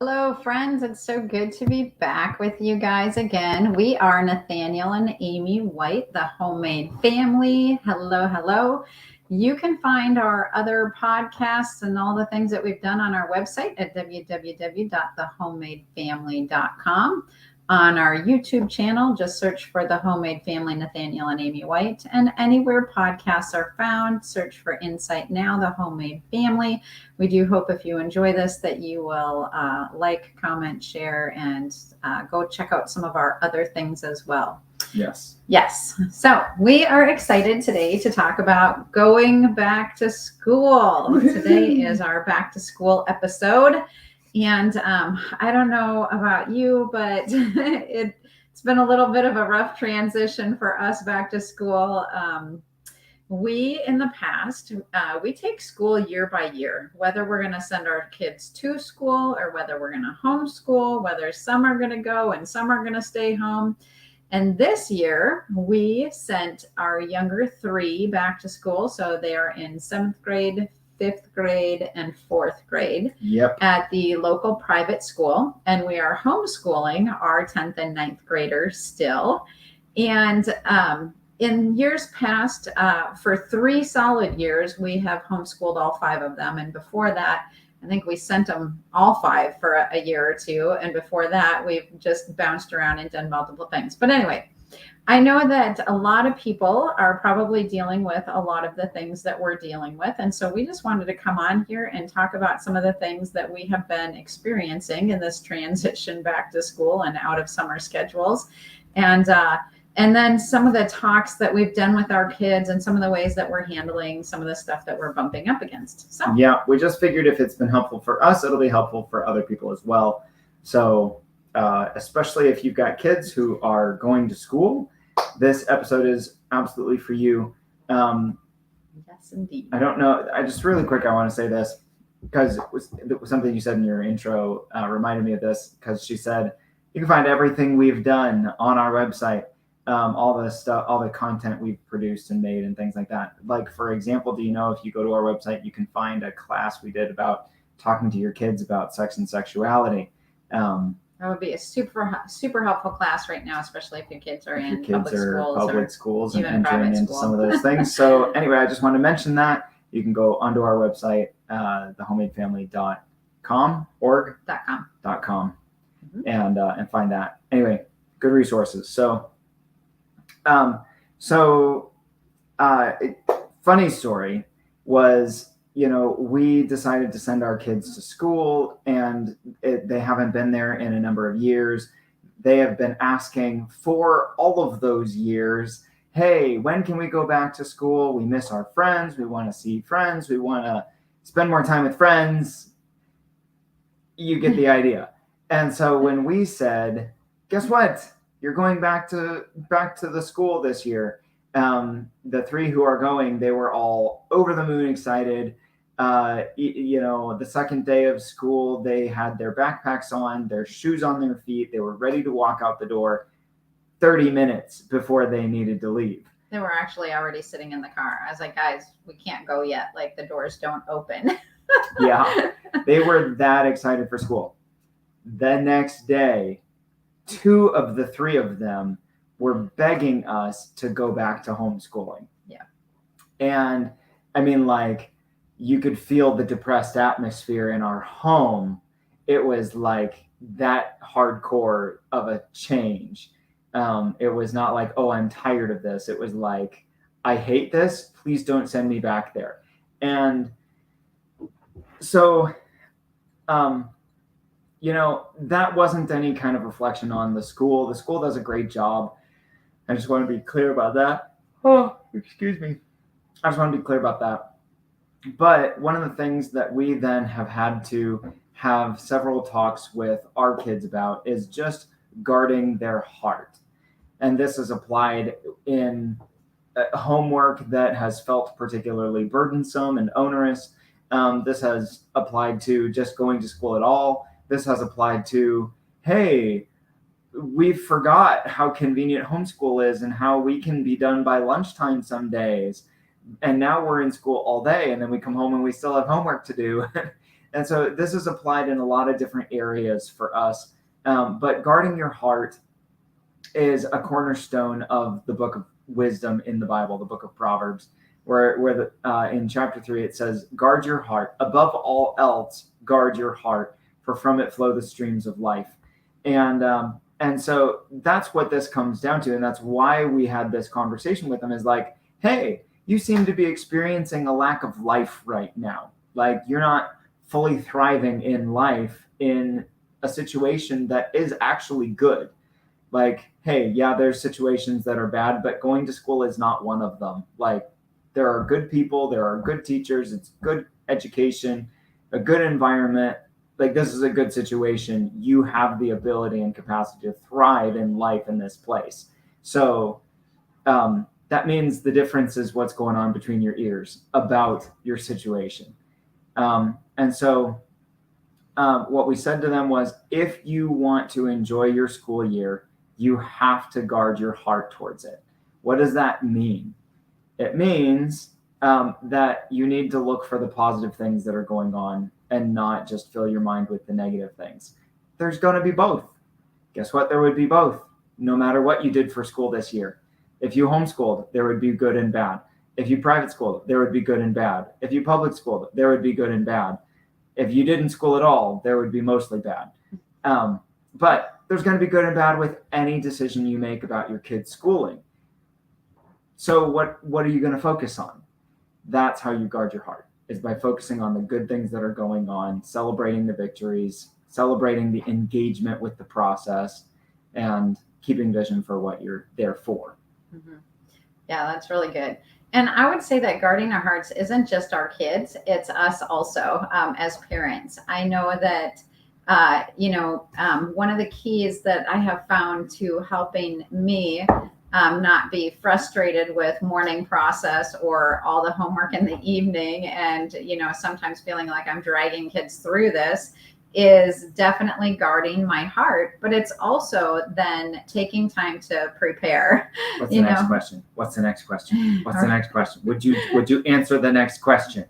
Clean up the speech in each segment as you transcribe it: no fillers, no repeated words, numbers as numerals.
Hello, friends. It's so good to be back with you guys again. We are Nathaniel and Amy White, the Homemade Family. Hello, hello. You can find our other podcasts and all the things that we've done on our website at www.thehomemadefamily.com. On our YouTube channel, just search for The Homemade Family, Nathaniel and Amy White. And anywhere podcasts are found, search for Insight Now, The Homemade Family. We do hope if you enjoy this that you will like, comment, share, and go check out some of our other things as well. Yes. Yes. So we are excited today to talk about going back to school. Today is our back to school episode. And I don't know about you, but it's been a little bit of a rough transition for us back to school. We in the past, we take school year by year, whether we're going to send our kids to school or whether we're going to homeschool, whether some are going to go and some are going to stay home. And this year, we sent our younger three back to school. So they are in 7th grade, 5th grade, and 4th grade at the local private school. And we are homeschooling our 10th and 9th graders still. And in years past, for 3 solid years, we have homeschooled all 5 of them. And before that, I think we sent them all 5 for a year or 2. And before that, we've just bounced around and done multiple things. But anyway, I know that a lot of people are probably dealing with a lot of the things that we're dealing with. And so we just wanted to come on here and talk about some of the things that we have been experiencing in this transition back to school and out of summer schedules. And then some of the talks that we've done with our kids and some of the ways that we're handling some of the stuff that we're bumping up against. So yeah, we just figured if it's been helpful for us, it'll be helpful for other people as well. So especially if you've got kids who are going to school, this episode is absolutely for you. Yes, indeed. I don't know. I just really quick, I want to say this because it was something you said in your intro reminded me of this because she said, you can find everything we've done on our website. All the stuff, all the content we've produced and made and things like that. Like, for example, do you know if you go to our website, you can find a class we did about talking to your kids about sex and sexuality. That would be a super helpful class right now, especially if your kids are in public schools and entering into some of those things. So anyway, I just want to mention that. You can go onto our website, thehomemadefamily.com, and find that. Anyway, good resources. Funny story was, we decided to send our kids to school and they haven't been there in a number of years. They have been asking for all of those years, hey, when can we go back to school? We miss our friends. We want to see friends. We want to spend more time with friends. You get the idea. And so when we said, guess what? You're going back to the school this year. The 3 who are going, they were all over the moon excited. The second day of school, they had their backpacks on, their shoes on their feet. They were ready to walk out the door 30 minutes before they needed to leave. They were actually already sitting in the car. I was like, guys, we can't go yet. Like, the doors don't open. Yeah, they were that excited for school. The next day, 2 of the 3 of them were begging us to go back to homeschooling. Yeah. And I mean, like, you could feel the depressed atmosphere in our home. It was like that hardcore of a change. It was not like, oh, I'm tired of this. It was like, I hate this. Please don't send me back there. And so, that wasn't any kind of reflection on the school. The school does a great job. I just want to be clear about that. Oh, excuse me. I just want to be clear about that. But one of the things that we then have had to have several talks with our kids about is just guarding their heart. And this is applied in homework that has felt particularly burdensome and onerous. This has applied to just going to school at all. This has applied to, hey, we forgot how convenient homeschool is and how we can be done by lunchtime some days. And now we're in school all day and then we come home and we still have homework to do. And so this is applied in a lot of different areas for us. But guarding your heart is a cornerstone of the book of wisdom in the Bible, the book of Proverbs, where in chapter 3 it says, "Guard your heart above all else. Guard your heart, for from it flow the streams of life." And so that's what this comes down to, and that's why we had this conversation with them. Is like, hey, you seem to be experiencing a lack of life right now. Like you're not fully thriving in life in a situation that is actually good. Like, hey, yeah, there's situations that are bad, but going to school is not one of them. Like, there are good people, there are good teachers, it's good education, a good environment. Like, this is a good situation. You have the ability and capacity to thrive in life in this place. So that means the difference is what's going on between your ears about your situation. And so what we said to them was, if you want to enjoy your school year, you have to guard your heart towards it. What does that mean? It means that you need to look for the positive things that are going on and not just fill your mind with the negative things. There's going to be both. Guess what? There would be both, no matter what you did for school this year. If you homeschooled, there would be good and bad. If you private schooled, there would be good and bad. If you public schooled, there would be good and bad. If you didn't school at all, there would be mostly bad. But there's going to be good and bad with any decision you make about your kid's schooling. So what are you going to focus on? That's how you guard your heart, is by focusing on the good things that are going on, celebrating the victories, celebrating the engagement with the process, and keeping vision for what you're there for. Mm-hmm. Yeah, that's really good. And I would say that guarding our hearts isn't just our kids, it's us also as parents. I know that, one of the keys that I have found to helping me not be frustrated with morning process or all the homework in the evening and, sometimes feeling like I'm dragging kids through this is definitely guarding my heart, but it's also then taking time to prepare. What's the next question? What's the next question? What's the next question? Would you answer the next question?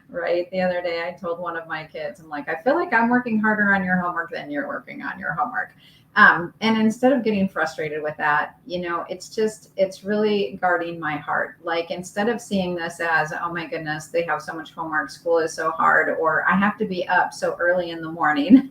Right. The other day I told one of my kids, I'm like, I feel like I'm working harder on your homework than you're working on your homework. And instead of getting frustrated with that, it's really guarding my heart. Like, instead of seeing this as, oh my goodness, they have so much homework, school is so hard, or I have to be up so early in the morning,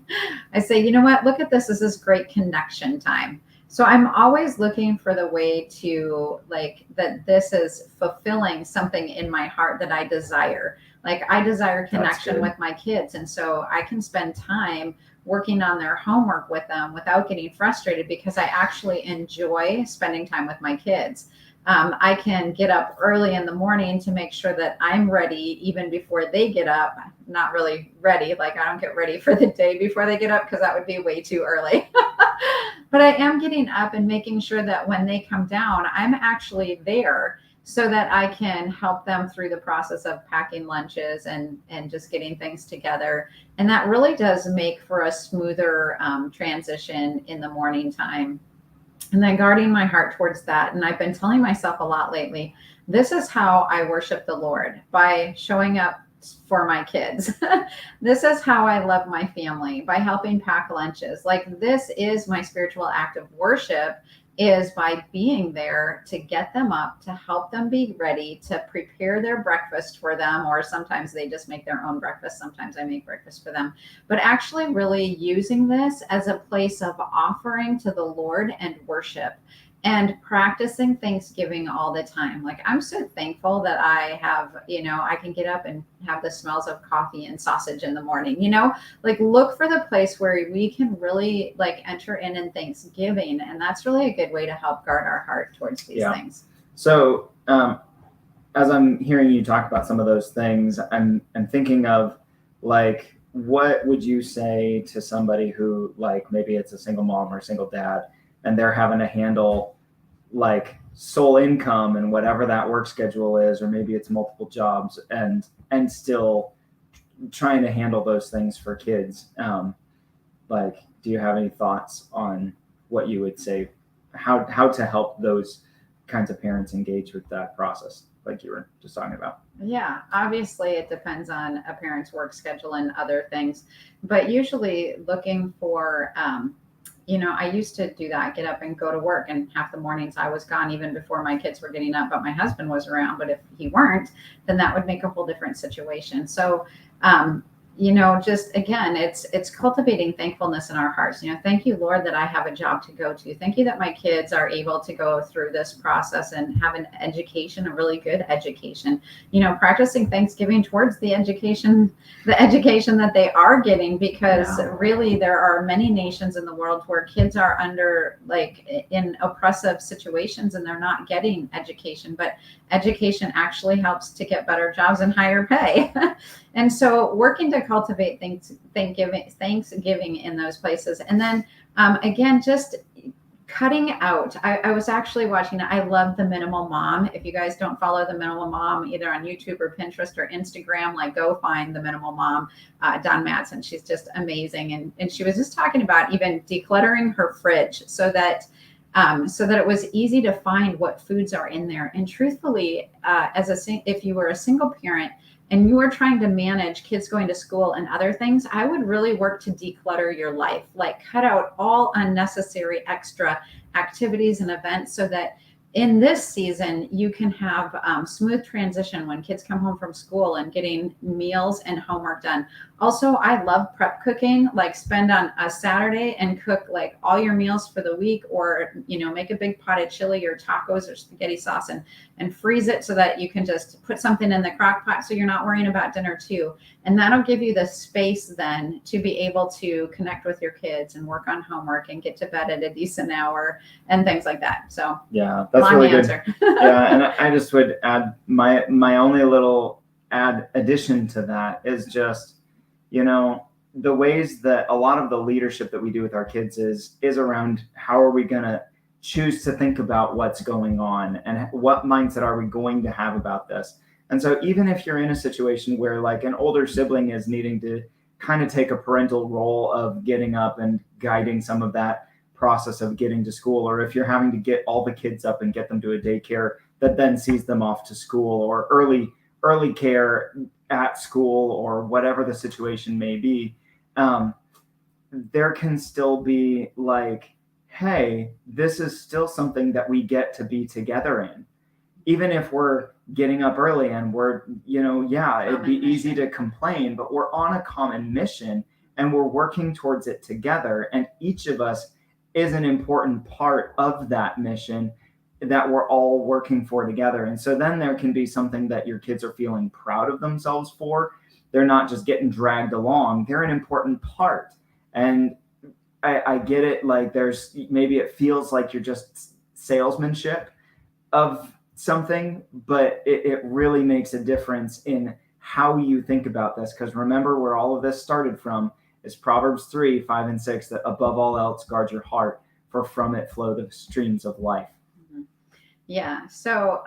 I say, you know what, look at this as this great connection time. So I'm always looking for the way to, like, that this is fulfilling something in my heart that I desire. Like, I desire connection with my kids. And so I can spend time working on their homework with them without getting frustrated, because I actually enjoy spending time with my kids. I can get up early in the morning to make sure that I'm ready even before they get up. Not really ready, like I don't get ready for the day before they get up, because that would be way too early. But I am getting up and making sure that when they come down, I'm actually there, so that I can help them through the process of packing lunches and just getting things together. And that really does make for a smoother transition in the morning time. And then guarding my heart towards that. And I've been telling myself a lot lately, this is how I worship the Lord, by showing up for my kids. This is how I love my family, by helping pack lunches. Like, this is my spiritual act of worship, is by being there to get them up, to help them be ready, to prepare their breakfast for them. Or sometimes they just make their own breakfast. Sometimes I make breakfast for them. But actually really using this as a place of offering to the Lord and worship, and practicing Thanksgiving all the time. Like, I'm so thankful that I have, I can get up and have the smells of coffee and sausage in the morning, like, look for the place where we can really, like, enter in Thanksgiving. And that's really a good way to help guard our heart towards these things. So as I'm hearing you talk about some of those things, I'm thinking of, like, what would you say to somebody who, like, maybe it's a single mom or a single dad, and they're having to handle, like, sole income and whatever that work schedule is, or maybe it's multiple jobs, and still trying to handle those things for kids. Like, do you have any thoughts on what you would say, how to help those kinds of parents engage with that process? like you were just talking about. Yeah, obviously it depends on a parent's work schedule and other things, but usually looking for, I used to do that, get up and go to work, and half the mornings I was gone even before my kids were getting up, but my husband was around. But if he weren't, then that would make a whole different situation. So, um, just again, it's cultivating thankfulness in our hearts. Thank you, Lord, that I have a job to go to. Thank you that my kids are able to go through this process and have an education, a really good education. Practicing Thanksgiving towards the education that they are getting, because really there are many nations in the world where kids are under, like, in oppressive situations, and they're not getting education, but education actually helps to get better jobs and higher pay. And so working to cultivate Thanksgiving in those places. And then again, just cutting out. I was actually watching, I love The Minimal Mom. If you guys don't follow The Minimal Mom, either on YouTube or Pinterest or Instagram, like, go find The Minimal Mom, Don Madsen. She's just amazing. And she was just talking about even decluttering her fridge so that it was easy to find what foods are in there. And truthfully, if you were a single parent and you were trying to manage kids going to school and other things, I would really work to declutter your life, like cut out all unnecessary extra activities and events, so that in this season you can have smooth transition when kids come home from school and getting meals and homework done. Also, I love prep cooking, like spend on a Saturday and cook like all your meals for the week, or make a big pot of chili or tacos or spaghetti sauce and freeze it so that you can just put something in the crock pot, so you're not worrying about dinner too. And that'll give you the space then to be able to connect with your kids and work on homework and get to bed at a decent hour and things like that. So yeah, that's really good. Yeah, and I just would add my only little addition to that is just, the ways that a lot of the leadership that we do with our kids is around how are we going to choose to think about what's going on and what mindset are we going to have about this. And so even if you're in a situation where, like, an older sibling is needing to kind of take a parental role of getting up and guiding some of that process of getting to school, or if you're having to get all the kids up and get them to a daycare that then sees them off to school, or early care at school, or whatever the situation may be, there can still be like, hey, this is still something that we get to be together in. Even if we're getting up early and we're, it'd be easy to complain, but we're on a common mission and we're working towards it together. And each of us is an important part of that mission that we're all working for together. And so then there can be something that your kids are feeling proud of themselves for. They're not just getting dragged along. They're an important part. And I get it. Like, maybe it feels like you're just salesmanship of something, but it really makes a difference in how you think about this. Because remember, where all of this started from is Proverbs 3:5-6, that above all else, guard your heart, for from it flow the streams of life. Yeah. So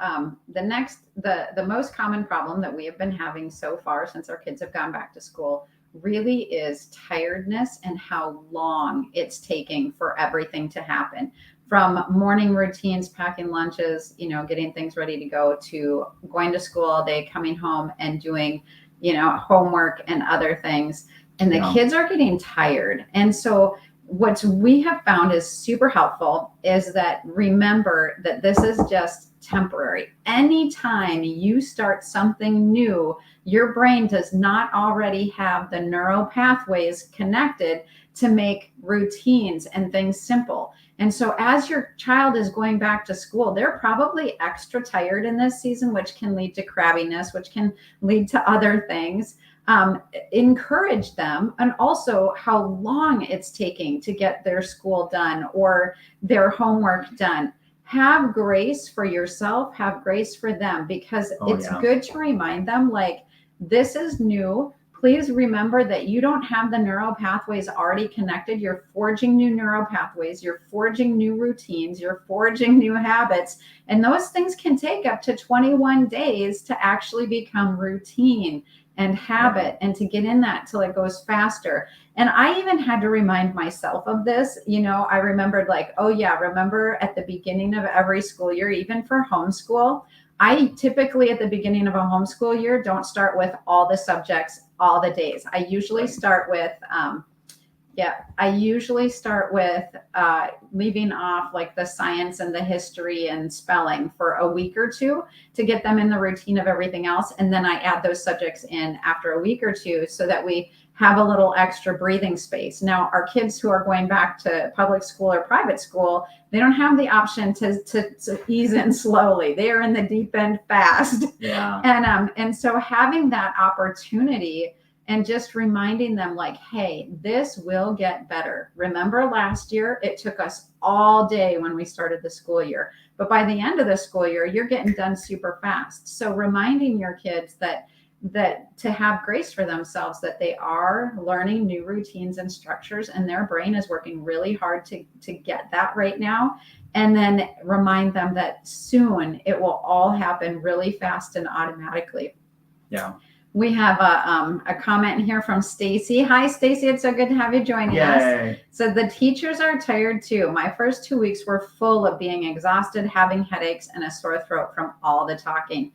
the most common problem that we have been having so far since our kids have gone back to school really is tiredness, and how long it's taking for everything to happen. From morning routines, packing lunches, getting things ready to go, to going to school all day, coming home and doing, homework and other things. And the kids are getting tired. And so what we have found is super helpful is that, remember that this is just temporary. Anytime you start something new, your brain does not already have the neural pathways connected to make routines and things simple. And so as your child is going back to school, they're probably extra tired in this season, which can lead to crabbiness, which can lead to other things. Encourage them, and also how long it's taking to get their school done or their homework done. Have grace for yourself, have grace for them, because it's good to remind them, like, this is new. Please remember that you don't have the neural pathways already connected. You're forging new neural pathways. You're forging new routines. You're forging new habits. And those things can take up to 21 days to actually become routine and habit, and to get in that till it goes faster. And I even had to remind myself of this. I remembered, like, oh yeah, remember at the beginning of every school year, even for homeschool, I typically at the beginning of a homeschool year don't start with all the subjects, all the days. I usually start with, leaving off like the science and the history and spelling for a week or two to get them in the routine of everything else. And then I add those subjects in after a week or two so that we have a little extra breathing space. Now, our kids who are going back to public school or private school, they don't have the option to ease in slowly. They are in the deep end fast. Yeah. And so having that opportunity and just reminding them like, hey, this will get better. Remember last year, it took us all day when we started the school year. But by the end of the school year, you're getting done super fast. So reminding your kids that to have grace for themselves, that they are learning new routines and structures, and their brain is working really hard to get that right now. And then remind them that soon it will all happen really fast and automatically. Yeah. We have a comment here from Stacy. Hi, Stacy. It's so good to have you joining us. So the teachers are tired too. My first 2 weeks were full of being exhausted, having headaches, and a sore throat from all the talking.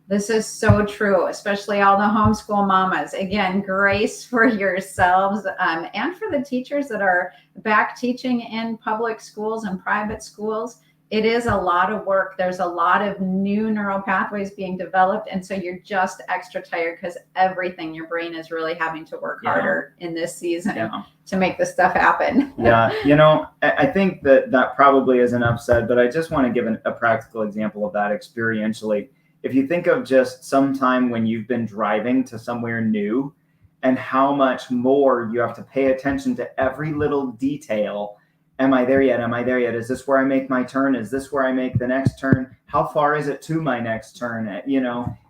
This is so true, especially all the homeschool mamas. Again, grace for yourselves and for the teachers that are back teaching in public schools and private schools. It is a lot of work. There's a lot of new neural pathways being developed. And so you're just extra tired because everything, your brain is really having to work harder in this season to make this stuff happen. Yeah. I think that probably is enough said, but I just want to give a practical example of that experientially. If you think of just some time when you've been driving to somewhere new and how much more you have to pay attention to every little detail. Am I there yet? Am I there yet? Is this where I make my turn? Is this where I make the next turn? How far is it to my next turn?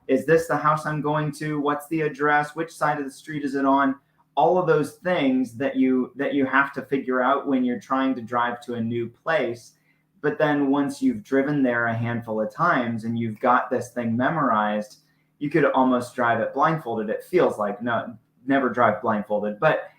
Is this the house I'm going to? What's the address? Which side of the street is it on? All of those things that you have to figure out when you're trying to drive to a new place. But then once you've driven there a handful of times and you've got this thing memorized, you could almost drive it blindfolded. It feels like, no, never drive blindfolded, but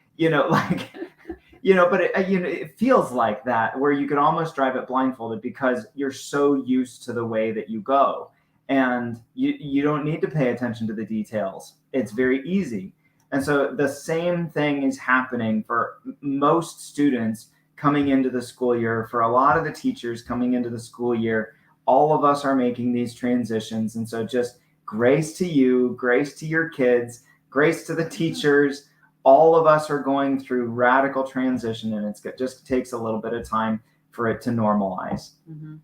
it feels like that, where you could almost drive it blindfolded because you're so used to the way that you go, and you don't need to pay attention to the details. It's very easy. And so the same thing is happening for most students coming into the school year, for a lot of the teachers coming into the school year. All of us are making these transitions. And so just grace to you, grace to your kids, grace to the teachers. All of us are going through radical transition, and it just takes a little bit of time for it to normalize. Mm-hmm.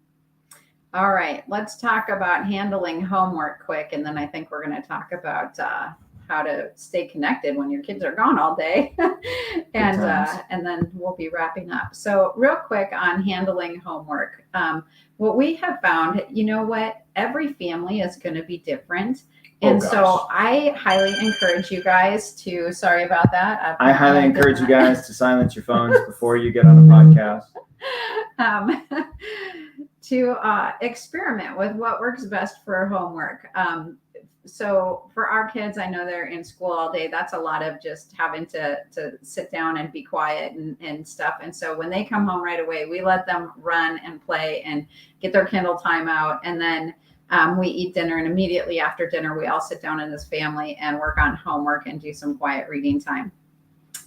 All right, let's talk about handling homework quick, and then I think we're going to talk about how to stay connected when your kids are gone all day, and then we'll be wrapping up. So real quick on handling homework, what we have found, every family is going to be different. And so I highly encourage you guys to, sorry about that. I highly encourage you guys to silence your phones before you get on the podcast. To experiment with what works best for homework. So for our kids, I know they're in school all day. That's a lot of just having to sit down and be quiet and stuff. And so when they come home right away, we let them run and play and get their Kindle time out. And then we eat dinner, and immediately after dinner, we all sit down as family and work on homework and do some quiet reading time.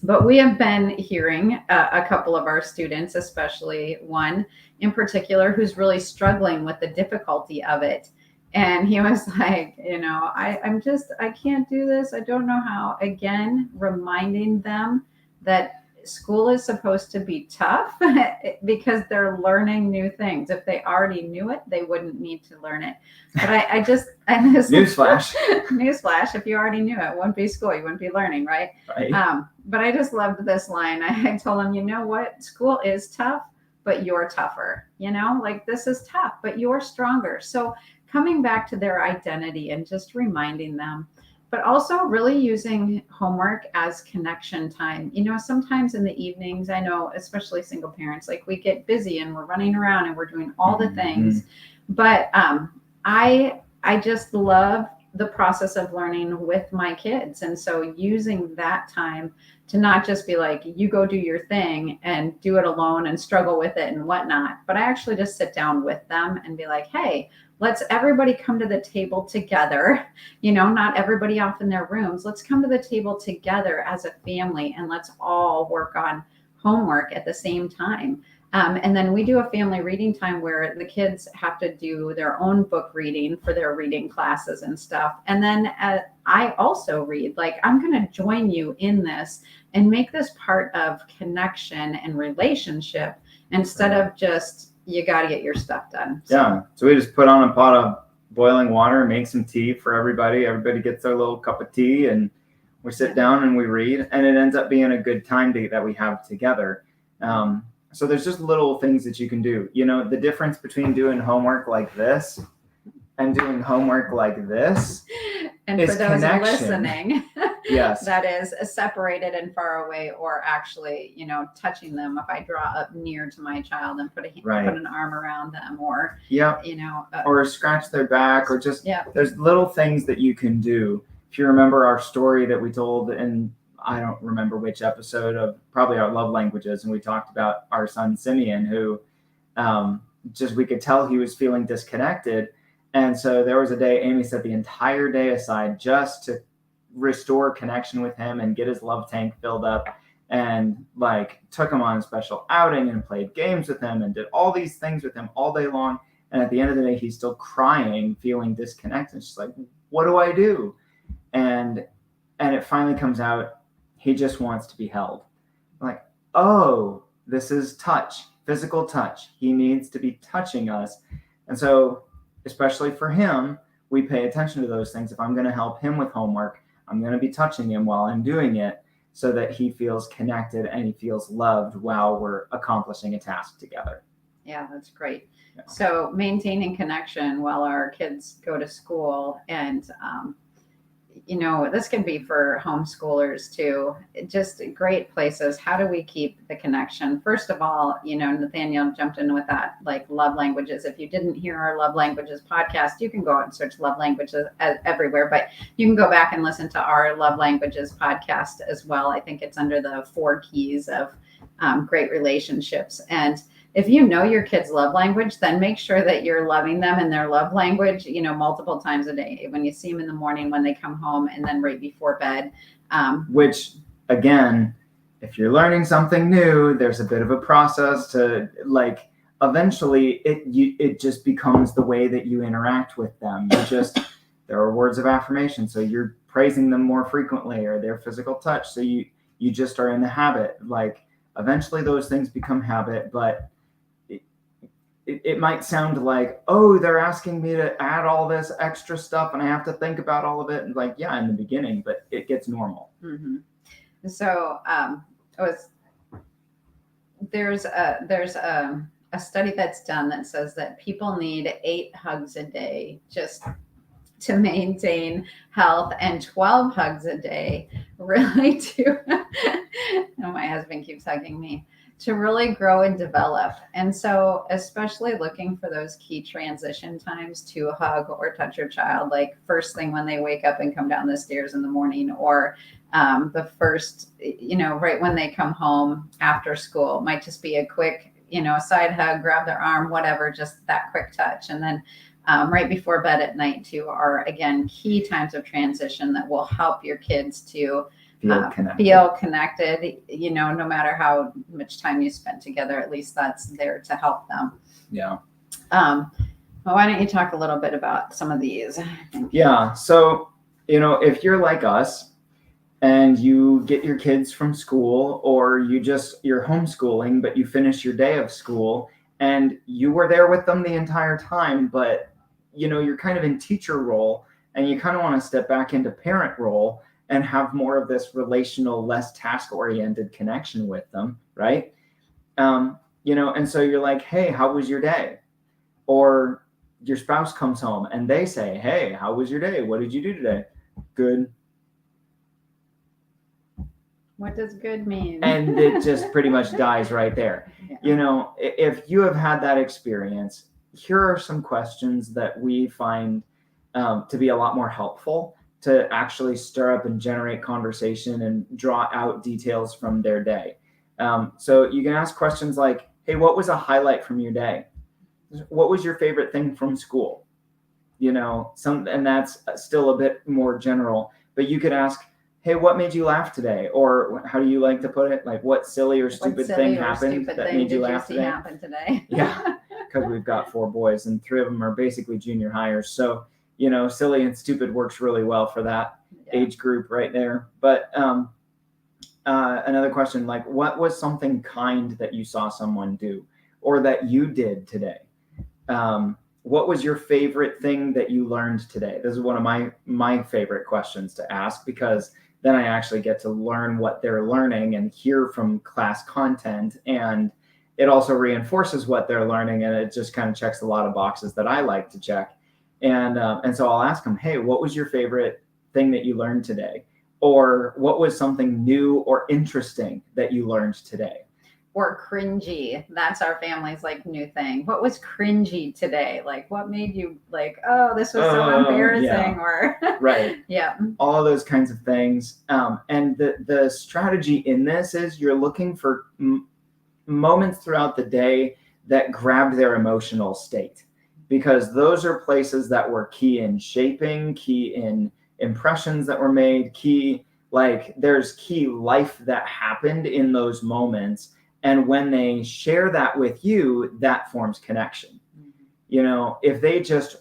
But we have been hearing a couple of our students, especially one in particular, who's really struggling with the difficulty of it. And he was like, I can't do this. I don't know how. Again, reminding them that school is supposed to be tough because they're learning new things. If they already knew it, they wouldn't need to learn it. But newsflash. Newsflash, if you already knew it wouldn't be school, you wouldn't be learning, right? But I just loved this line. I told him, you know what? School is tough, but you're tougher. This is tough, but you're stronger. So coming back to their identity and just reminding them, but also really using homework as connection time. Sometimes in the evenings, I know, especially single parents, we get busy and we're running around and we're doing all the things. But I just love the process of learning with my kids. And so using that time to not just be like, you go do your thing and do it alone and struggle with it and whatnot, but I actually just sit down with them and be like, hey, let's everybody come to the table together, not everybody off in their rooms. Let's come to the table together as a family and let's all work on homework at the same time. And then we do a family reading time where the kids have to do their own book reading for their reading classes and stuff. And then I also read, like, I'm going to join you in this and make this part of connection and relationship instead of just, you got to get your stuff done. Yeah. So we just put on a pot of boiling water, make some tea for everybody. Everybody gets their little cup of tea and we sit down and we read, and it ends up being a good time that we have together. So there's just little things that you can do. The difference between doing homework like this and doing homework like this. And for those connection. Listening, yes, that is separated and far away, or actually, touching them. If I draw up near to my child and put an arm around them, or or scratch their back, or just there's little things that you can do. If you remember our story that we told in, I don't remember which episode of probably our love languages, and we talked about our son Simeon, who we could tell he was feeling disconnected. And so there was a day Amy set the entire day aside just to restore connection with him and get his love tank filled up, and took him on a special outing and played games with him and did all these things with him all day long. And at the end of the day, he's still crying, feeling disconnected. She's like, what do I do? And it finally comes out, he just wants to be held. I'm like, oh, this is touch, physical touch. He needs to be touching us. And so, especially for him, we pay attention to those things. If I'm going to help him with homework, I'm going to be touching him while I'm doing it so that he feels connected and he feels loved while we're accomplishing a task together. Yeah, that's great. Yeah. So maintaining connection while our kids go to school, and this can be for homeschoolers too. Just great places. How do we keep the connection? First of all, Nathaniel jumped in with that, like love languages. If you didn't hear our love languages podcast, you can go out and search love languages everywhere, but you can go back and listen to our love languages podcast as well. I think it's under the 4 keys of great relationships. And if you know your kid's love language, then make sure that you're loving them in their love language, multiple times a day. When you see them in the morning, when they come home, and then right before bed. Which, again, if you're learning something new, there's a bit of a process to, eventually it just becomes the way that you interact with them. There are words of affirmation, so you're praising them more frequently, or their physical touch. So you just are in the habit. Eventually those things become habit, but it might sound like, oh, they're asking me to add all this extra stuff and I have to think about all of it. And in the beginning, but it gets normal. Mm-hmm. So there's a study that's done that says that people need 8 hugs a day just to maintain health, and 12 hugs a day really to, my husband keeps hugging me, to really grow and develop. And so especially looking for those key transition times to hug or touch your child, like first thing when they wake up and come down the stairs in the morning, or the first, right when they come home after school. It might just be a quick, side hug, grab their arm, whatever, just that quick touch. And then right before bed at night too are, again, key times of transition that will help your kids to feel connected, no matter how much time you spend together. At least that's there to help them. Yeah. Well, why don't you talk a little bit about some of these? Yeah. So, if you're like us and you get your kids from school, or you're homeschooling, but you finish your day of school and you were there with them the entire time, but you're kind of in teacher role and you kind of want to step back into parent role and have more of this relational, less task-oriented connection with them, right? And so you're like, hey, how was your day? Or your spouse comes home and they say, hey, how was your day? What did you do today? Good. What does good mean? And it just pretty much dies right there. Yeah. If you have had that experience, here are some questions that we find to be a lot more helpful, to actually stir up and generate conversation and draw out details from their day. So you can ask questions like, hey, what was a highlight from your day? What was your favorite thing from school? And that's still a bit more general, but you could ask, hey, what made you laugh today? Or how do you like to put it? Like, what silly or stupid thing happened that made you laugh today? Happen today? Yeah, because we've got 4 boys and 3 of them are basically junior hires. So, silly and stupid works really well for that age group right there. But another question, like, what was something kind that you saw someone do or that you did today? What was your favorite thing that you learned today? This is one of my favorite questions to ask, because then I actually get to learn what they're learning and hear from class content. And it also reinforces what they're learning. And it just kind of checks a lot of boxes that I like to check. And so I'll ask them, hey, what was your favorite thing that you learned today? Or what was something new or interesting that you learned today? Or cringy. That's our family's new thing. What was cringy today? Like, what made you oh, this was so embarrassing? Yeah. Or right. Yeah. All of those kinds of things. And the strategy in this is you're looking for moments throughout the day that grabbed their emotional state, because those are places that were key in shaping, key in impressions that were made, there's key life that happened in those moments. And when they share that with you, that forms connection. If they just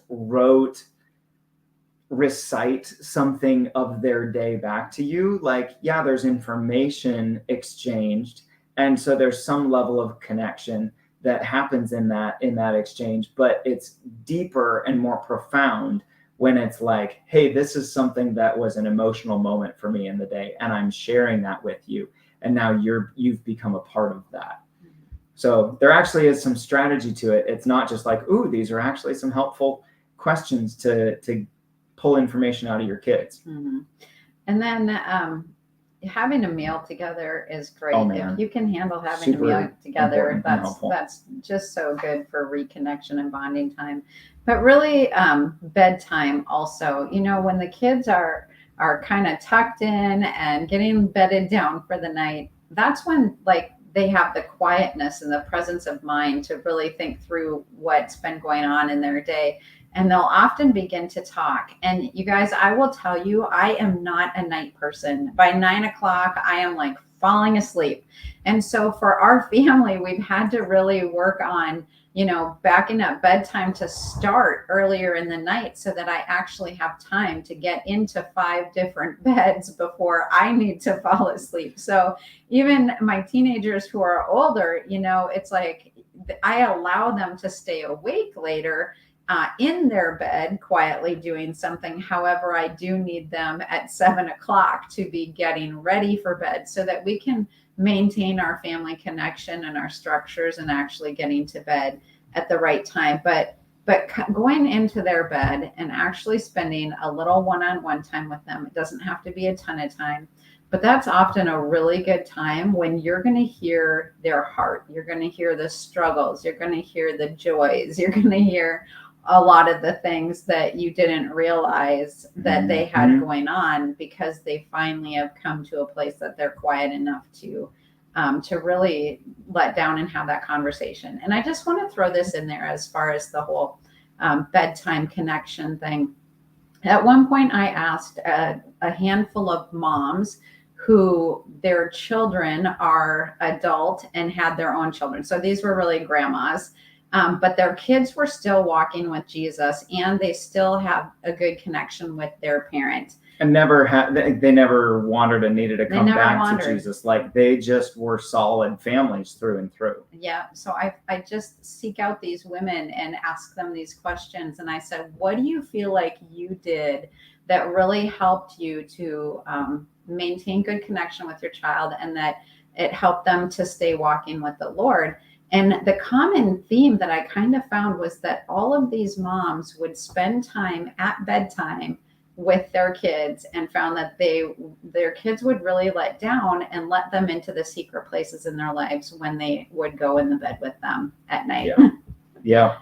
recite something of their day back to you, there's information exchanged. And so there's some level of connection that happens in that exchange, but it's deeper and more profound when it's like, hey, this is something that was an emotional moment for me in the day, and I'm sharing that with you. And now you've become a part of that. So there actually is some strategy to it. It's not just like, ooh, these are actually some helpful questions to pull information out of your kids. Mm-hmm. And then having a meal together is great. Oh, man. If you can handle having a meal together, that's just so good for reconnection and bonding time. But really, bedtime also, when the kids are kind of tucked in and getting bedded down for the night, that's when they have the quietness and the presence of mind to really think through what's been going on in their day. And they'll often begin to talk. And you guys, I will tell you, I am not a night person. By 9 o'clock, I am falling asleep. And so for our family, we've had to really work on backing up bedtime to start earlier in the night so that I actually have time to get into 5 different beds before I need to fall asleep. So even my teenagers who are older, it's I allow them to stay awake later in their bed quietly doing something. However, I do need them at 7 o'clock to be getting ready for bed so that we can maintain our family connection and our structures and actually getting to bed at the right time. But going into their bed and actually spending a little one-on-one time with them, it doesn't have to be a ton of time, but that's often a really good time when you're going to hear their heart. You're going to hear the struggles. You're going to hear the joys. You're going to hear a lot of the things that you didn't realize that they had going on, because they finally have come to a place that they're quiet enough to really let down and have that conversation. And I just want to throw this in there as far as the whole bedtime connection thing. At one point, I asked a handful of moms who their children are adult and had their own children. So these were really grandmas. But their kids were still walking with Jesus, and they still have a good connection with their parent. And they never wandered and needed to come back to Jesus. They just were solid families through and through. Yeah. So I just seek out these women and ask them these questions. And I said, what do you feel like you did that really helped you to maintain good connection with your child, and that it helped them to stay walking with the Lord? And the common theme that I kind of found was that all of these moms would spend time at bedtime with their kids, and found that their kids would really let down and let them into the secret places in their lives when they would go in the bed with them at night. Yeah.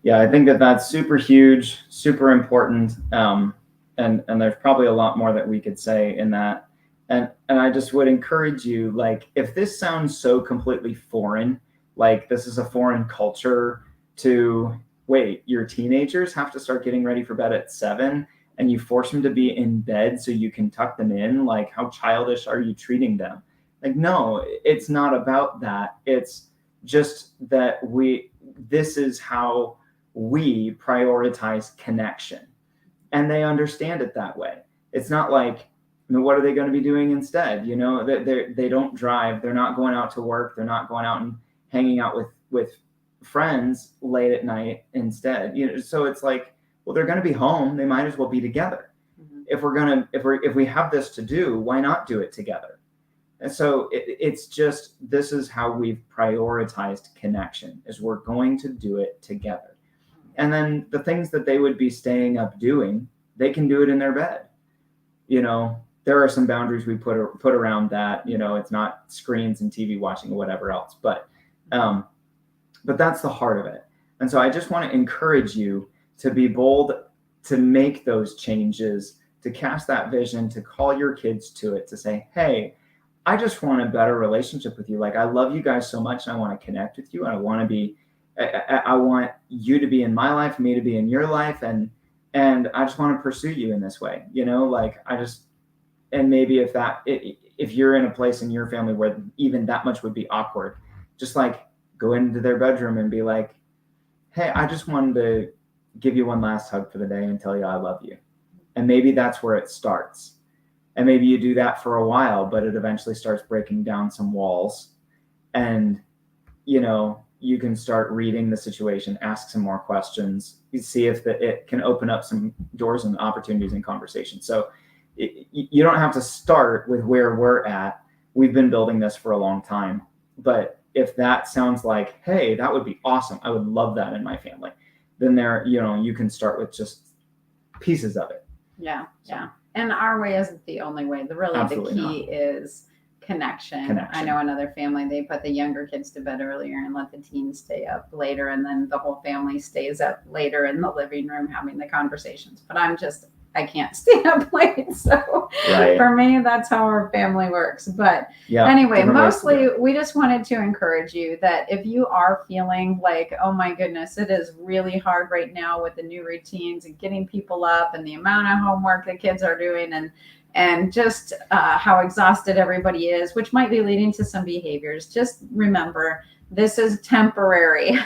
Yeah, I think that that's super huge, super important. And there's probably a lot more that we could say in that. And I just would encourage you, like, if this sounds so completely foreign, like this is a foreign culture to wait, your teenagers have to start getting ready for bed at 7 and you force them to be in bed so you can tuck them in. Like, how childish are you treating them? Like, no, it's not about that. It's just that this is how we prioritize connection, and they understand it that way. It's not like, what are they going to be doing instead? They don't drive, they're not going out to work, they're not going out and hanging out with friends late at night instead. So it's like, well, they're going to be home, they might as well be together. Mm-hmm. If we have this to do, why not do it together? And so it's just, this is how we've prioritized connection, is we're going to do it together. And then the things that they would be staying up doing, they can do it in their bed. There are some boundaries we put around that. It's not screens and TV watching or whatever else, but that's the heart of it. And so I just want to encourage you to be bold, to make those changes, to cast that vision, to call your kids to it, to say, hey, I just want a better relationship with you. Like, I love you guys so much and I want to connect with you. And I want you to be in my life, me to be in your life. And I just want to pursue you in this way, and maybe if you're in a place in your family where even that much would be awkward, just like go into their bedroom and be like, hey, I just wanted to give you one last hug for the day and tell you I love you. And maybe that's where it starts. And maybe you do that for a while, but it eventually starts breaking down some walls. And, you can start reading the situation, ask some more questions, see if it can open up some doors and opportunities in conversation. So you don't have to start with where we're at. We've been building this for a long time. But if that sounds like, hey, that would be awesome, I would love that in my family, then you can start with just pieces of it. Yeah. And our way isn't the only way. The key is connection. I know another family, they put the younger kids to bed earlier and let the teens stay up later, and then the whole family stays up later in the living room having the conversations. But I can't stay up late, so for me, that's how our family works. But anyway, mostly we just wanted to encourage you that if you are feeling like, oh my goodness, it is really hard right now with the new routines and getting people up and the amount of homework the kids are doing, and just how exhausted everybody is, which might be leading to some behaviors, just remember, this is temporary.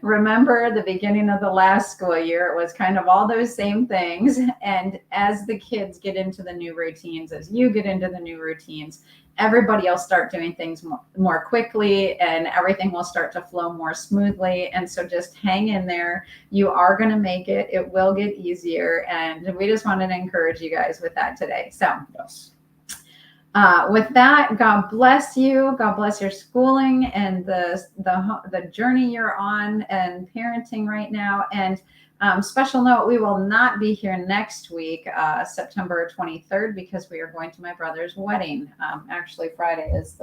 Remember the beginning of the last school year, it was kind of all those same things. And as the kids get into the new routines, as you get into the new routines, everybody will start doing things more quickly and everything will start to flow more smoothly. And so just hang in there. You are going to make it. It will get easier. And we just wanted to encourage you guys with that today. So yes. With that, God bless you. God bless your schooling and the journey you're on and parenting right now. And special note, we will not be here next week, September 23rd, because we are going to my brother's wedding. Actually, Friday is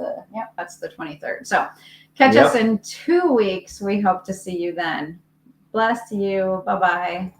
that's the 23rd. So catch us in 2 weeks. We hope to see you then. Bless you. Bye-bye.